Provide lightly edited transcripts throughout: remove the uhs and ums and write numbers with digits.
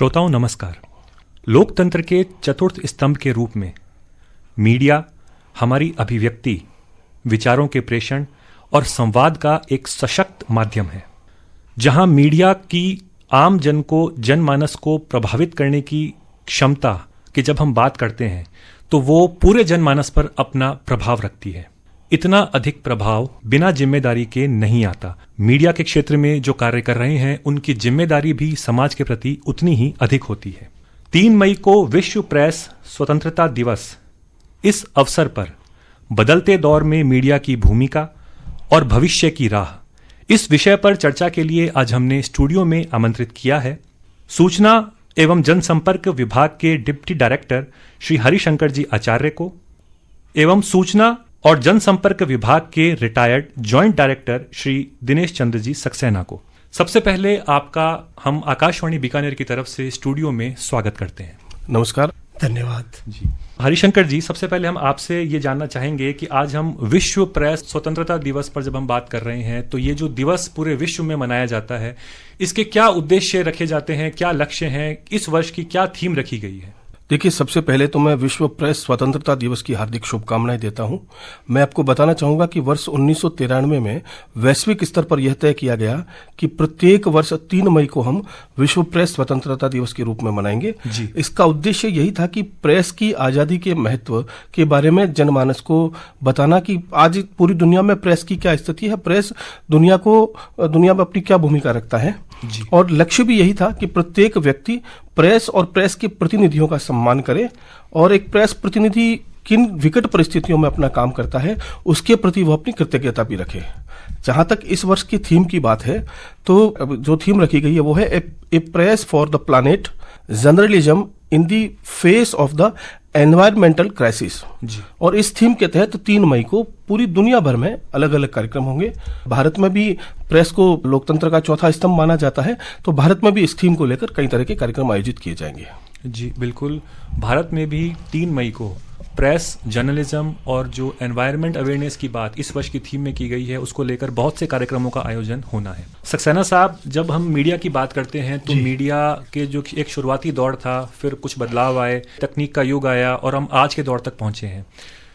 श्रोताओं नमस्कार। लोकतंत्र के चतुर्थ स्तंभ के रूप में मीडिया हमारी अभिव्यक्ति, विचारों के प्रेषण और संवाद का एक सशक्त माध्यम है। जहां मीडिया की आम जन को, जनमानस को प्रभावित करने की क्षमता की जब हम बात करते हैं तो वो पूरे जनमानस पर अपना प्रभाव रखती है। इतना अधिक प्रभाव बिना जिम्मेदारी के नहीं आता। मीडिया के क्षेत्र में जो कार्य कर रहे हैं उनकी जिम्मेदारी भी समाज के प्रति उतनी ही अधिक होती है। 3 मई को विश्व प्रेस स्वतंत्रता दिवस, इस अवसर पर बदलते दौर में मीडिया की भूमिका और भविष्य की राह, इस विषय पर चर्चा के लिए आज हमने स्टूडियो में आमंत्रित किया है सूचना एवं जनसंपर्क विभाग के डिप्टी डायरेक्टर श्री हरिशंकर जी आचार्य को एवं सूचना और जनसंपर्क विभाग के retired joint director Shri Dinesh Chandra ji Saxena को। सबसे पहले आपका हम आकाशवाणी बीकानेर की तरफ से स्टूडियो में स्वागत करते हैं। नमस्कार, धन्यवाद जी। हरिशंकर जी, सबसे पहले हम आपसे ये जानना चाहेंगे कि आज हम विश्व प्रेस स्वतंत्रता दिवस पर जब हम बात कर रहे हैं तो ये जो दिवस पूरे विश्व में मनाया जाता है, इसके क्या उद्देश्य रखे जाते हैं, क्या लक्ष्य हैं, इस वर्ष की क्या थीम रखी गई है? देखिए, सबसे पहले तो मैं विश्व प्रेस स्वतंत्रता दिवस की हार्दिक शुभकामनाएं देता हूं। मैं आपको बताना चाहूंगा कि वर्ष 1993 में वैश्विक स्तर पर यह तय किया गया कि प्रत्येक वर्ष 3 मई को हम विश्व प्रेस स्वतंत्रता दिवस के रूप में मनाएंगे। इसका उद्देश्य यही था कि प्रेस की आजादी के महत्व के बारे में जनमानस को बताना कि आज पूरी दुनिया में प्रेस की क्या स्थिति है, प्रेस दुनिया में अपनी क्या भूमिका रखता है। और लक्ष्य भी यही था कि प्रत्येक व्यक्ति प्रेस और प्रेस के प्रतिनिधियों का सम्मान करे और एक प्रेस प्रतिनिधि किन विकट परिस्थितियों में अपना काम करता है उसके प्रति वो अपनी कृतज्ञता भी रखे। जहां तक इस वर्ष की थीम की बात है तो जो थीम रखी गई है वो है a press for the planet, journalism in the face of the environmental crisis. और इस थीम के तहत 3 मई को पूरी दुनिया भर में अलग अलग कार्यक्रम होंगे। भारत में भी प्रेस को लोकतंत्र का चौथा स्तंभ माना जाता है, तो भारत में भी इस थीम को लेकर कई तरह के कार्यक्रम आयोजित किए जाएंगे। जी बिल्कुल, भारत में भी 3 मई को प्रेस, जर्नलिज्म और जो एनवायरनमेंट अवेयरनेस की बात इस वर्ष की थीम में की गई है, उसको लेकर बहुत से कार्यक्रमों का आयोजन होना है। सक्सेना साहब, जब हम मीडिया की बात करते हैं तो मीडिया के जो एक शुरुआती दौर था, फिर कुछ बदलाव आए, तकनीक का युग आया और हम आज के दौर तक पहुंचे हैं।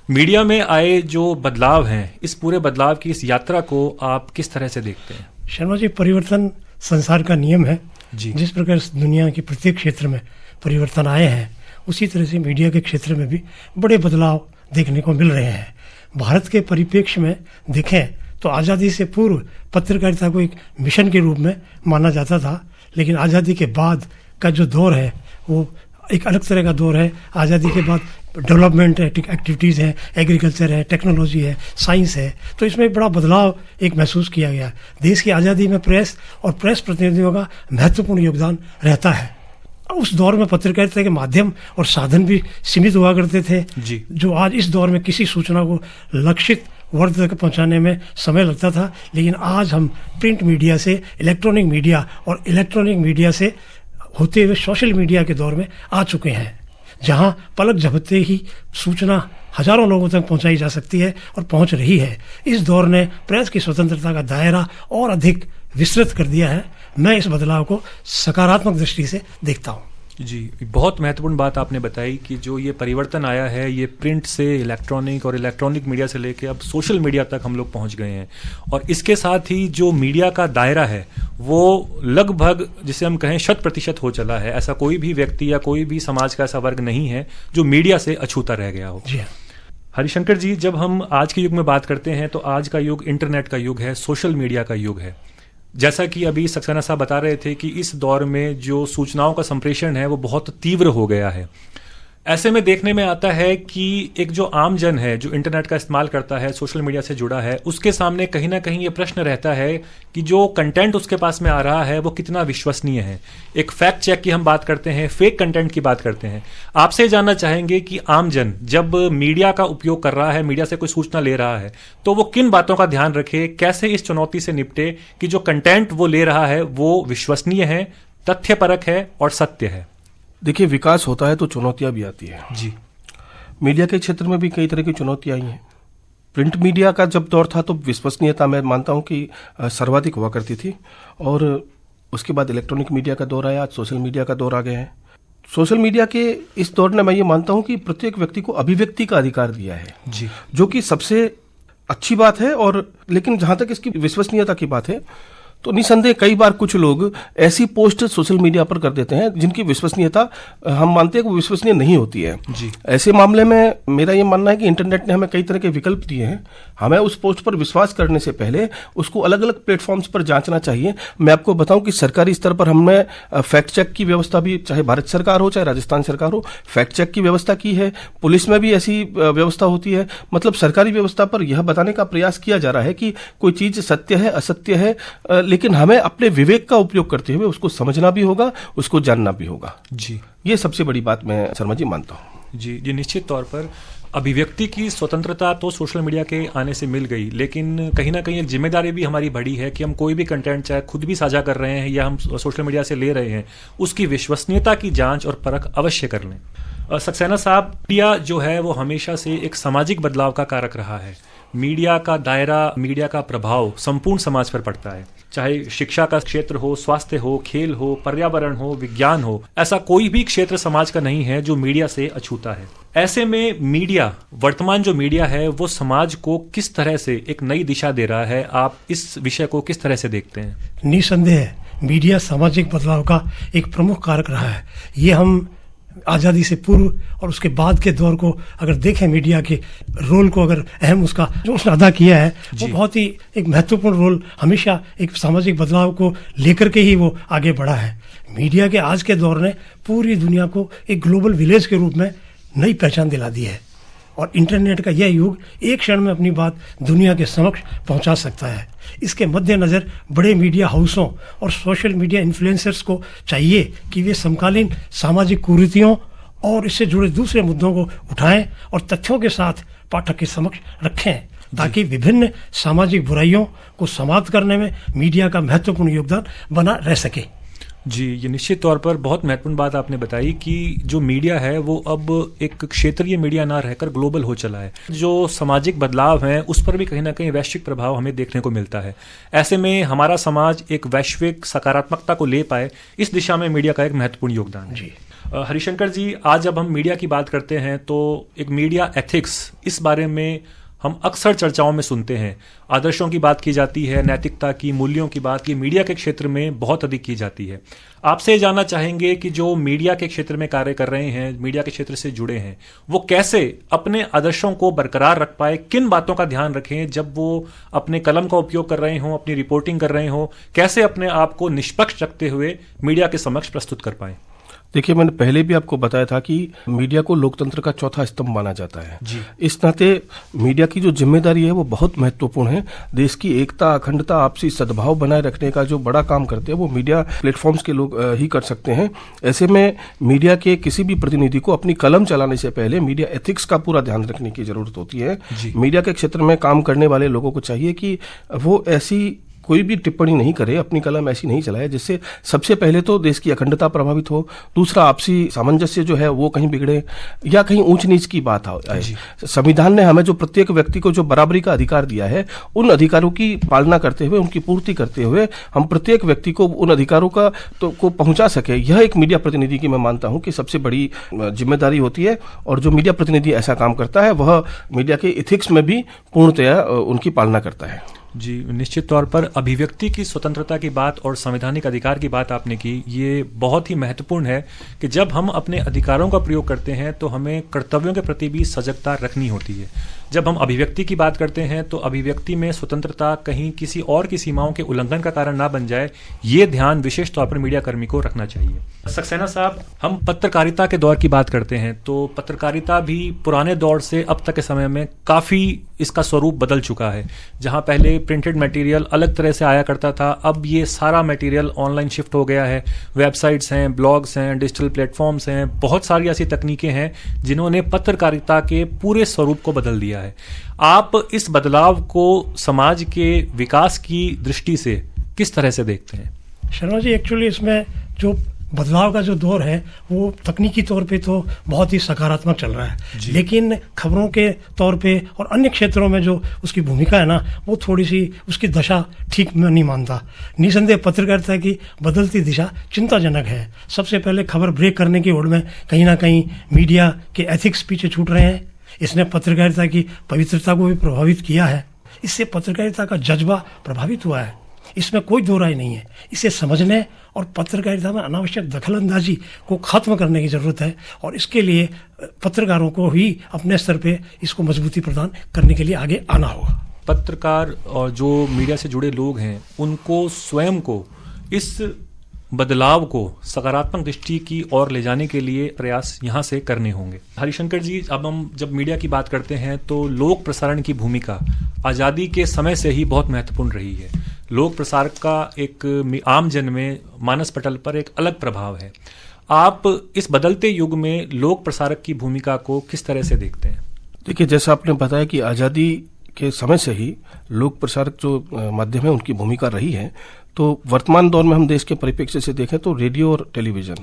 मीडिया में आए जो बदलाव हैं, इस पूरे बदलाव की इस यात्रा को आप किस तरह से देखते हैं? शर्मा जी, परिवर्तन संसार का नियम है जी। जिस प्रकार दुनिया के प्रत्येक क्षेत्र में परिवर्तन आए हैं, उसी तरह से मीडिया के क्षेत्र में भी बड़े बदलाव देखने को मिल रहे हैं। भारत के परिप्रेक्ष्य में देखें तो आज़ादी से पूर्व पत्रकारिता को एक मिशन के रूप में माना जाता था, लेकिन आज़ादी के बाद का जो दौर है वो एक अलग तरह का दौर है। आज़ादी के बाद डेवलपमेंट एक्टिविटीज़ हैं, एग्रीकल्चर है, टेक्नोलॉजी है, साइंस है, तो इसमें एक बड़ा बदलाव एक महसूस किया गया। देश की आज़ादी में प्रेस और प्रेस प्रतिनिधियों का महत्वपूर्ण योगदान रहता है। उस दौर में पत्रकारिता के माध्यम और साधन भी सीमित हुआ करते थे जी। जो आज इस दौर में किसी सूचना को लक्षित वर्ग तक पहुंचाने में समय लगता था, लेकिन आज हम प्रिंट मीडिया से इलेक्ट्रॉनिक मीडिया और इलेक्ट्रॉनिक मीडिया से होते हुए सोशल मीडिया के दौर में आ चुके हैं, जहां पलक झपकते ही सूचना हजारों लोगों तक पहुंचाई जा सकती है और पहुंच रही है। इस दौर ने प्रेस की स्वतंत्रता का दायरा और अधिक विस्तृत कर दिया है। मैं इस बदलाव को सकारात्मक दृष्टि से देखता हूं। जी, बहुत महत्वपूर्ण बात आपने बताई कि जो ये परिवर्तन आया है, ये प्रिंट से इलेक्ट्रॉनिक और इलेक्ट्रॉनिक मीडिया से लेके अब सोशल मीडिया तक हम लोग पहुंच गए हैं। और इसके साथ ही जो मीडिया का दायरा है वो लगभग, जिसे हम कहें, 100% हो चला है। ऐसा कोई भी व्यक्ति या कोई भी समाज का ऐसा वर्ग नहीं है जो मीडिया से अछूता रह गया हो। जी हरिशंकर जी, जब हम आज के युग में बात करते हैं तो आज का युग इंटरनेट का युग है, सोशल मीडिया का युग है। जैसा कि अभी सक्सेना साहब बता रहे थे कि इस दौर में जो सूचनाओं का संप्रेषण है वो बहुत तीव्र हो गया है। ऐसे में देखने में आता है कि एक जो आम जन है, जो इंटरनेट का इस्तेमाल करता है, सोशल मीडिया से जुड़ा है, उसके सामने कहीं ना कहीं ये प्रश्न रहता है कि जो कंटेंट उसके पास में आ रहा है वो कितना विश्वसनीय है। एक फैक्ट चेक की हम बात करते हैं, फेक कंटेंट की बात करते हैं। आपसे जानना चाहेंगे कि आम जन जब मीडिया का उपयोग कर रहा है, मीडिया से कोई सूचना ले रहा है, तो वो किन बातों का ध्यान रखे, कैसे इस चुनौती से निपटे कि जो कंटेंट वो ले रहा है वो विश्वसनीय है, तथ्यपरक है और सत्य है? देखिए, विकास होता है तो चुनौतियां भी आती है जी। मीडिया के क्षेत्र में भी कई तरह की चुनौतियां आई हैं। प्रिंट मीडिया का जब दौर था तो विश्वसनीयता मैं मानता हूं कि सर्वाधिक हुआ करती थी, और उसके बाद इलेक्ट्रॉनिक मीडिया का दौर आया, आज सोशल मीडिया का दौर आ गया है। सोशल मीडिया के इस दौर ने मैं ये मानता हूं कि प्रत्येक व्यक्ति को अभिव्यक्ति का अधिकार दिया है जी, जो कि सबसे अच्छी बात है। और लेकिन जहां तक इसकी विश्वसनीयता की बात है तो निसंदेह कई बार कुछ लोग ऐसी पोस्ट सोशल मीडिया पर कर देते हैं जिनकी विश्वसनीयता हम मानते हैं कि वो विश्वसनीय नहीं होती है जी। ऐसे मामले में मेरा ये मानना है कि इंटरनेट ने हमें कई तरह के विकल्प दिए हैं। हमें उस पोस्ट पर विश्वास करने से पहले उसको अलग अलग प्लेटफॉर्म्स पर जांचना चाहिए। मैं आपको बताऊं कि सरकारी स्तर पर हमने फैक्ट चेक की व्यवस्था भी, चाहे भारत सरकार हो चाहे राजस्थान सरकार हो, फैक्ट चेक की व्यवस्था की है। पुलिस में भी ऐसी व्यवस्था होती है। मतलब सरकारी व्यवस्था पर यह बताने का प्रयास किया जा रहा है कि कोई चीज सत्य है, असत्य है, लेकिन हमें अपने विवेक का उपयोग करते हुए उसको समझना भी होगा, उसको जानना भी होगा। जी, ये सबसे बड़ी बात मैं शर्मा जी मानता हूँ। जी, ये निश्चित तौर पर अभिव्यक्ति की स्वतंत्रता तो सोशल मीडिया के आने से मिल गई, लेकिन कहीं ना कहीं एक जिम्मेदारी भी हमारी बढ़ी है कि हम कोई भी कंटेंट चाहे खुद भी साझा कर रहे हैं या हम सोशल मीडिया से ले रहे हैं, उसकी विश्वसनीयता की जांच और परख अवश्य कर लें। सक्सेना साहब, मीडिया जो है वो हमेशा से एक सामाजिक बदलाव का कारक रहा है। मीडिया का दायरा, मीडिया का प्रभाव संपूर्ण समाज पर पड़ता है, चाहे शिक्षा का क्षेत्र हो, स्वास्थ्य हो, खेल हो, पर्यावरण हो, विज्ञान हो, ऐसा कोई भी क्षेत्र समाज का नहीं है जो मीडिया से अछूता है। ऐसे में मीडिया, वर्तमान जो मीडिया है वो समाज को किस तरह से एक नई दिशा दे रहा है, आप इस विषय को किस तरह से देखते हैं? निसंदेह मीडिया सामाजिक बदलाव का एक प्रमुख कारक रहा है। ये हम आज़ादी से पूर्व और उसके बाद के दौर को अगर देखें, मीडिया के रोल को अगर अहम उसका जो उसने अदा किया है वो बहुत ही एक महत्वपूर्ण रोल, हमेशा एक सामाजिक बदलाव को लेकर के ही वो आगे बढ़ा है। मीडिया के आज के दौर ने पूरी दुनिया को एक ग्लोबल विलेज के रूप में नई पहचान दिला दी है और इंटरनेट का यह युग एक क्षण में अपनी बात दुनिया के समक्ष पहुंचा सकता है। इसके मद्देनजर बड़े मीडिया हाउसों और सोशल मीडिया इन्फ्लुएंसर्स को चाहिए कि वे समकालीन सामाजिक कुरीतियों और इससे जुड़े दूसरे मुद्दों को उठाएं और तथ्यों के साथ पाठक के समक्ष रखें, ताकि विभिन्न सामाजिक बुराइयों को समाप्त करने में मीडिया का महत्वपूर्ण योगदान बना रह सके। जी, ये निश्चित तौर पर बहुत महत्वपूर्ण बात आपने बताई कि जो मीडिया है वो अब एक क्षेत्रीय मीडिया ना रहकर ग्लोबल हो चला है। जो सामाजिक बदलाव हैं उस पर भी कहीं ना कहीं वैश्विक प्रभाव हमें देखने को मिलता है। ऐसे में हमारा समाज एक वैश्विक सकारात्मकता को ले पाए, इस दिशा में मीडिया का एक महत्वपूर्ण योगदान है। जी। हरिशंकर जी, आज जब हम मीडिया की बात करते हैं तो एक मीडिया एथिक्स, इस बारे में हम अक्सर चर्चाओं में सुनते हैं। आदर्शों की बात की जाती है, नैतिकता की, मूल्यों की बात, ये मीडिया के क्षेत्र में बहुत अधिक की जाती है। आपसे ये जानना चाहेंगे कि जो मीडिया के क्षेत्र में कार्य कर रहे हैं, मीडिया के क्षेत्र से जुड़े हैं, वो कैसे अपने आदर्शों को बरकरार रख पाए, किन बातों का ध्यान रखें जब वो अपने कलम का उपयोग कर रहे हों, अपनी रिपोर्टिंग कर रहे हों, कैसे अपने आप को निष्पक्ष रखते हुए मीडिया के समक्ष प्रस्तुत कर पाएं? देखिए, मैंने पहले भी आपको बताया था कि मीडिया को लोकतंत्र का चौथा स्तंभ माना जाता है जी। इस नाते मीडिया की जो जिम्मेदारी है वो बहुत महत्वपूर्ण है। देश की एकता, अखंडता, आपसी सद्भाव बनाए रखने का जो बड़ा काम करते हैं वो मीडिया प्लेटफॉर्म्स के लोग ही कर सकते हैं। ऐसे में मीडिया के किसी भी प्रतिनिधि को अपनी कलम चलाने से पहले मीडिया एथिक्स का पूरा ध्यान रखने की जरूरत होती है। मीडिया के क्षेत्र में काम करने वाले लोगों को चाहिए कि वो ऐसी कोई भी टिप्पणी नहीं करे, अपनी कलम ऐसी नहीं चलाए जिससे सबसे पहले तो देश की अखंडता प्रभावित हो, दूसरा आपसी सामंजस्य जो है वो कहीं बिगड़े या कहीं ऊंच नीच की बात आए। संविधान ने हमें जो प्रत्येक व्यक्ति को जो बराबरी का अधिकार दिया है, उन अधिकारों की पालना करते हुए, उनकी पूर्ति करते हुए हम प्रत्येक व्यक्ति को उन अधिकारों का को पहुंचा सके, यह एक मीडिया प्रतिनिधि की मैं मानता हूं कि सबसे बड़ी जिम्मेदारी होती है। और जो मीडिया प्रतिनिधि ऐसा काम करता है वह मीडिया के इथिक्स में भी पूर्णतया उनकी पालना करता है। जी, निश्चित तौर पर अभिव्यक्ति की स्वतंत्रता की बात और संवैधानिक अधिकार की बात आपने की, ये बहुत ही महत्वपूर्ण है कि जब हम अपने अधिकारों का प्रयोग करते हैं तो हमें कर्तव्यों के प्रति भी सजगता रखनी होती है। जब हम अभिव्यक्ति की बात करते हैं तो अभिव्यक्ति में स्वतंत्रता कहीं किसी और की सीमाओं के उल्लंघन का कारण ना बन जाए, ये ध्यान विशेष तौर पर मीडिया कर्मी को रखना चाहिए। सक्सेना साहब, हम पत्रकारिता के दौर की बात करते हैं तो पत्रकारिता भी पुराने दौर से अब तक के समय में काफ़ी इसका स्वरूप बदल चुका है। जहां पहले प्रिंटेड मटेरियल अलग तरह से आया करता था, अब ये सारा मटेरियल ऑनलाइन शिफ्ट हो गया है। वेबसाइट्स हैं, ब्लॉग्स हैं, डिजिटल प्लेटफॉर्म्स हैं, बहुत सारी ऐसी तकनीकें हैं जिन्होंने पत्रकारिता के पूरे स्वरूप को बदल दिया है। आप इस बदलाव को समाज के विकास की दृष्टि से किस तरह से देखते हैं? शर्मा जी, एक्चुअली इसमें जो बदलाव का जो दौर है वो तकनीकी तौर पे तो बहुत ही सकारात्मक चल रहा है, लेकिन खबरों के तौर पे और अन्य क्षेत्रों में जो उसकी भूमिका है ना, वो थोड़ी सी उसकी दशा ठीक में नहीं मानता। निसंदेह पत्रकारिता की बदलती दिशा चिंताजनक है। सबसे पहले खबर ब्रेक करने की होड़ में कहीं ना कहीं मीडिया के एथिक्स पीछे छूट रहे हैं। इसने पत्रकारिता की पवित्रता को भी प्रभावित किया है। इससे पत्रकारिता का जज्बा प्रभावित हुआ है, इसमें कोई दो राय नहीं है। इसे समझने और पत्रकारिता में अनावश्यक दखलंदाजी को खत्म करने की जरूरत है और इसके लिए पत्रकारों को ही अपने स्तर पे इसको मजबूती प्रदान करने के लिए आगे आना होगा। पत्रकार और जो मीडिया से जुड़े लोग हैं उनको स्वयं को इस बदलाव को सकारात्मक दृष्टि की ओर ले जाने के लिए प्रयास यहाँ से करने होंगे। हरिशंकर जी, अब हम जब मीडिया की बात करते हैं तो लोक प्रसारण की भूमिका आज़ादी के समय से ही बहुत महत्वपूर्ण रही है। लोक प्रसार का एक आम जन में मानस पटल पर एक अलग प्रभाव है। आप इस बदलते युग में लोक प्रसारक की भूमिका को किस तरह से देखते हैं? देखिए, जैसा आपने बताया कि आज़ादी के समय से ही लोक प्रसारक जो माध्यम है उनकी भूमिका रही है, तो वर्तमान दौर में हम देश के परिप्रेक्ष्य से देखें तो रेडियो और टेलीविजन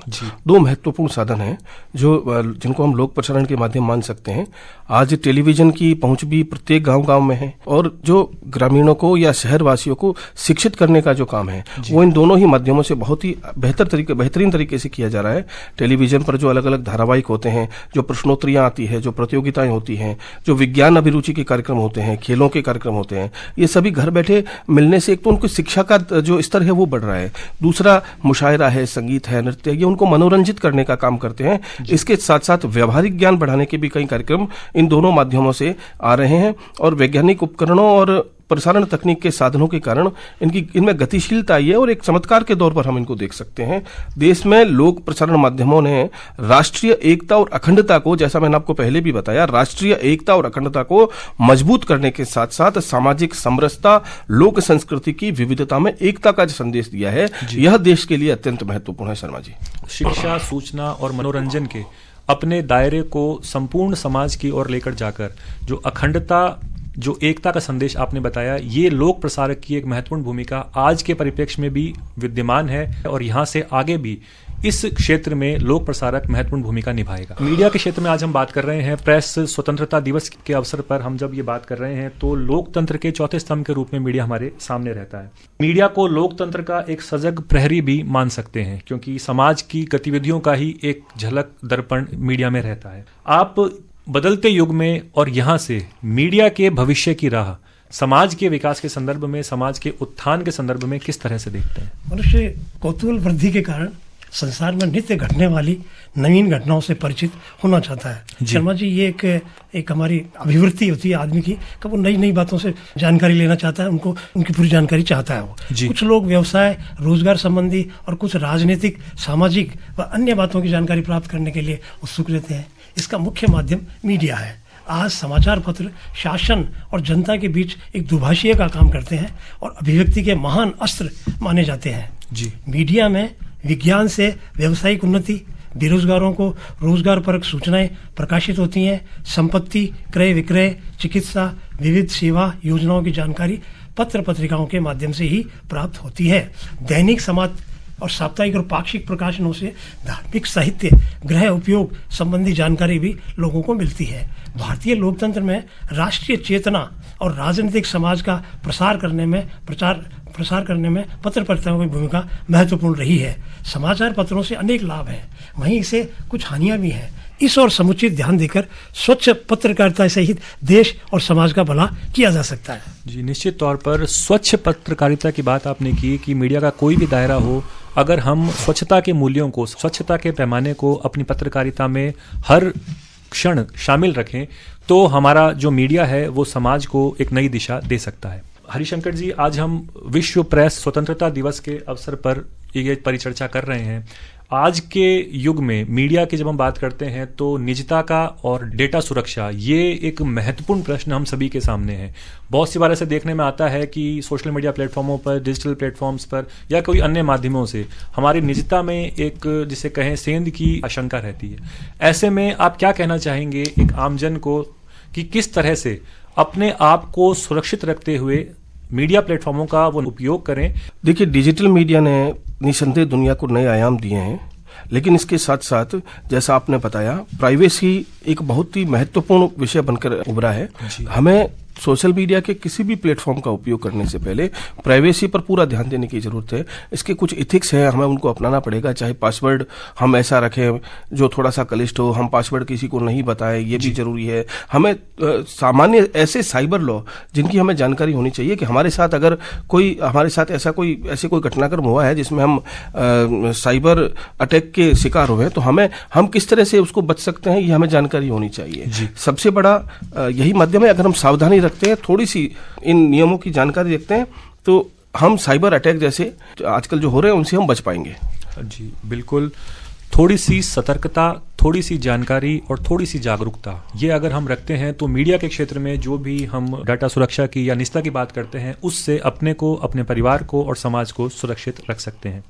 दो महत्वपूर्ण साधन हैं जिनको हम लोक प्रसारण के माध्यम मान सकते हैं। आज टेलीविजन की पहुंच भी प्रत्येक गांव-गांव में है और जो ग्रामीणों को या शहरवासियों को शिक्षित करने का जो काम है वो इन दोनों ही माध्यमों से बहुत ही बेहतरीन तरीके से किया जा रहा है। टेलीविजन पर जो अलग अलग धारावाहिक होते हैं, जो प्रश्नोत्तरियां आती है, जो प्रतियोगिताएं होती हैं, जो विज्ञान अभिरुचि के कार्यक्रम होते हैं, खेलों के कार्यक्रम होते हैं, ये सभी घर बैठे मिलने से एक तो उनको शिक्षा का जो स्तर है वो बढ़ रहा है, दूसरा मुशायरा है, संगीत है, नृत्य है, ये उनको मनोरंजित करने का काम करते हैं। इसके साथ साथ व्यवहारिक ज्ञान बढ़ाने के भी कई कार्यक्रम इन दोनों माध्यमों से आ रहे हैं और वैज्ञानिक उपकरणों और प्रसारण तकनीक के साधनों के कारण इनमें गतिशीलता आई है और एक चमत्कार के दौर पर हम इनको देख सकते हैं। देश में लोक प्रसारण माध्यमों ने राष्ट्रीय एकता और अखंडता को, जैसा मैंने आपको पहले भी बताया, राष्ट्रीय एकता और अखंडता को मजबूत करने के साथ साथ सामाजिक समरसता, लोक संस्कृति की विविधता में एकता का जो संदेश दिया है, यह देश के लिए अत्यंत महत्वपूर्ण है। शर्मा जी, शिक्षा, सूचना और मनोरंजन के अपने दायरे को संपूर्ण समाज की ओर लेकर जाकर जो अखंडता, जो एकता का संदेश आपने बताया, ये लोक प्रसारक की एक महत्वपूर्ण भूमिका आज के परिप्रेक्ष्य में भी विद्यमान है और यहाँ से आगे भी इस क्षेत्र में लोक प्रसारक महत्वपूर्ण भूमिका निभाएगा। मीडिया के क्षेत्र में आज हम बात कर रहे हैं। प्रेस स्वतंत्रता दिवस के अवसर पर हम जब ये बात कर रहे हैं तो लोकतंत्र के चौथे स्तंभ के रूप में मीडिया हमारे सामने रहता है। मीडिया को लोकतंत्र का एक सजग प्रहरी भी मान सकते हैं क्योंकि समाज की गतिविधियों का ही एक झलक दर्पण मीडिया में रहता है। आप बदलते युग में और यहाँ से मीडिया के भविष्य की राह समाज के विकास के संदर्भ में, समाज के उत्थान के संदर्भ में किस तरह से देखते हैं? मनुष्य कौतूहल वृद्धि के कारण संसार में नित्य घटने वाली नवीन घटनाओं से परिचित होना चाहता है। शर्मा जी, ये एक हमारी अभिवृत्ति होती है आदमी की कि वो नई नई बातों से जानकारी लेना चाहता है, उनको उनकी पूरी जानकारी चाहता है वो। कुछ लोग व्यवसाय, रोजगार संबंधी और कुछ राजनीतिक, सामाजिक व अन्य बातों की जानकारी प्राप्त करने के लिए उत्सुक रहते हैं। इसका मुख्य माध्यम मीडिया है। आज समाचार पत्र शासन और जनता के बीच एक दुभाषिए का काम करते हैं और अभिव्यक्ति के महान अस्त्र माने जाते हैं। मीडिया में विज्ञान से व्यावसायिक उन्नति, बेरोजगारों को रोजगार परक सूचनाएं प्रकाशित होती हैं, संपत्ति क्रय विक्रय, चिकित्सा, विविध सेवा योजनाओं की जानकारी पत्र पत्रिकाओं के माध्यम से ही प्राप्त होती है। दैनिक समाज और साप्ताहिक और पाक्षिक प्रकाशनों से धार्मिक साहित्य, गृह उपयोग संबंधी जानकारी भी लोगों को मिलती है। भारतीय लोकतंत्र में राष्ट्रीय चेतना और राजनीतिक समाज का प्रसार करने में पत्र पत्रिकाओं की भूमिका महत्वपूर्ण रही है। समाचार पत्रों से अनेक लाभ हैं, वहीं इसे कुछ हानियां भी हैं। इस और समुचित ध्यान देकर स्वच्छ पत्रकारिता से ही देश और समाज का भला किया जा सकता है। जी, निश्चित तौर पर स्वच्छ पत्रकारिता की बात आपने की कि मीडिया का कोई भी दायरा हो, अगर हम स्वच्छता के मूल्यों को, स्वच्छता के पैमाने को अपनी पत्रकारिता में हर क्षण शामिल रखें तो हमारा जो मीडिया है वो समाज को एक नई दिशा दे सकता है। हरिशंकर जी, आज हम विश्व प्रेस स्वतंत्रता दिवस के अवसर पर ये परिचर्चा कर रहे हैं। आज के युग में मीडिया की जब हम बात करते हैं तो निजता का और डेटा सुरक्षा, ये एक महत्वपूर्ण प्रश्न हम सभी के सामने है। बहुत सी बार ऐसे देखने में आता है कि सोशल मीडिया प्लेटफॉर्मों पर, डिजिटल प्लेटफॉर्म्स पर या कोई अन्य माध्यमों से हमारी निजता में एक, जिसे कहें, सेंध की आशंका रहती है। ऐसे में आप क्या कहना चाहेंगे एक आमजन को कि किस तरह से अपने आप को सुरक्षित रखते हुए मीडिया प्लेटफॉर्मों का वो उपयोग करें? देखिए, डिजिटल मीडिया ने निसंदेह दुनिया को नए आयाम दिए हैं लेकिन इसके साथ साथ जैसा आपने बताया, प्राइवेसी एक बहुत ही महत्वपूर्ण विषय बनकर उभरा है। हमें सोशल मीडिया के किसी भी प्लेटफॉर्म का उपयोग करने से पहले प्राइवेसी पर पूरा ध्यान देने की जरूरत है। इसके कुछ इथिक्स हैं, हमें उनको अपनाना पड़ेगा। चाहे पासवर्ड हम ऐसा रखें जो थोड़ा सा कलिष्ठ हो, हम पासवर्ड किसी को नहीं बताएं, ये भी जरूरी है। हमें सामान्य ऐसे साइबर लॉ जिनकी हमें जानकारी होनी चाहिए कि हमारे साथ अगर कोई हमारे साथ ऐसी कोई घटनाक्रम हुआ है जिसमें हम साइबर अटैक के शिकार हुए, तो हम किस तरह से उसको बच सकते हैं, ये हमें जानकारी होनी चाहिए। सबसे बड़ा यही माध्यम है। अगर हम सावधानी रखते हैं, थोड़ी सी इन नियमों की जानकारी रखते हैं, तो हम साइबर अटैक जैसे आजकल जो हो रहे हैं उनसे हम बच पाएंगे। जी बिल्कुल। थोड़ी सी सतर्कता, थोड़ी सी जानकारी और थोड़ी सी जागरूकता, ये अगर हम रखते हैं तो मीडिया के क्षेत्र में जो भी हम डाटा सुरक्षा की या निजता की बात करते हैं, उससे अपने को, अपने परिवार को और समाज को सुरक्षित रख सकते हैं।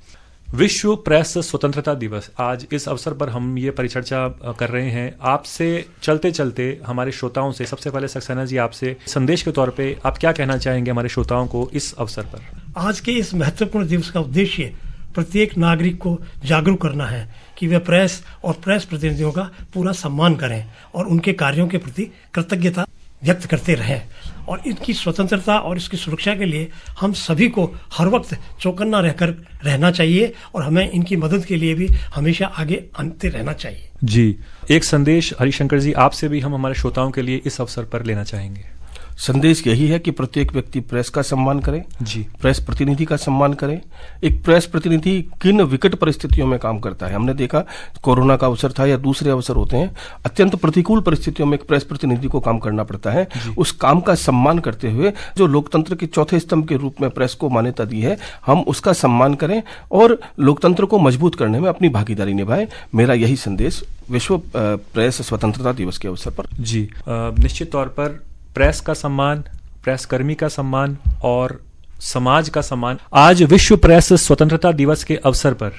विश्व प्रेस स्वतंत्रता दिवस, आज इस अवसर पर हम ये परिचर्चा कर रहे हैं। आपसे चलते चलते हमारे श्रोताओं से, सबसे पहले सक्सेना जी, आपसे संदेश के तौर पे आप क्या कहना चाहेंगे हमारे श्रोताओं को इस अवसर पर? आज के इस महत्वपूर्ण दिवस का उद्देश्य प्रत्येक नागरिक को जागरूक करना है कि वे प्रेस और प्रेस प्रतिनिधियों का पूरा सम्मान करें और उनके कार्यों के प्रति कृतज्ञता व्यक्त करते रहें। और इनकी स्वतंत्रता और इसकी सुरक्षा के लिए हम सभी को हर वक्त चौकन्ना रहकर रहना चाहिए और हमें इनकी मदद के लिए भी हमेशा आगे आते रहना चाहिए। जी, एक संदेश हरिशंकर जी आपसे भी हम हमारे श्रोताओं के लिए इस अवसर पर लेना चाहेंगे। संदेश यही है कि प्रत्येक व्यक्ति प्रेस का सम्मान करे, जी, प्रेस प्रतिनिधि का सम्मान करे। एक प्रेस प्रतिनिधि किन विकट परिस्थितियों में काम करता है, हमने देखा कोरोना का अवसर था या दूसरे अवसर होते हैं, अत्यंत प्रतिकूल परिस्थितियों में एक प्रेस प्रतिनिधि को काम करना पड़ता है। उस काम का सम्मान करते हुए जो लोकतंत्र के चौथे स्तंभ के रूप में प्रेस को मान्यता दी है, हम उसका सम्मान करें और लोकतंत्र को मजबूत करने में अपनी भागीदारी निभाएं। मेरा यही संदेश विश्व प्रेस स्वतंत्रता दिवस के अवसर पर। जी, निश्चित तौर पर प्रेस का सम्मान, प्रेस कर्मी का सम्मान और समाज का सम्मान। आज विश्व प्रेस स्वतंत्रता दिवस के अवसर पर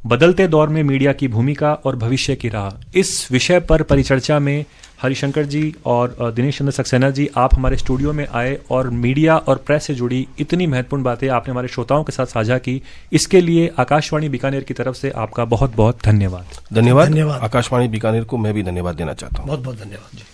बदलते दौर में मीडिया की भूमिका और भविष्य की राह, इस विषय पर परिचर्चा में हरिशंकर जी और दिनेश चंद्र सक्सेना जी, आप हमारे स्टूडियो में आए और मीडिया और प्रेस से जुड़ी इतनी महत्वपूर्ण बातें आपने हमारे श्रोताओं के साथ साझा की। इसके लिए आकाशवाणी बीकानेर की तरफ से आपका बहुत बहुत धन्यवाद। धन्यवाद। आकाशवाणी बीकानेर को मैं भी धन्यवाद देना चाहता हूँ। बहुत बहुत धन्यवाद जी।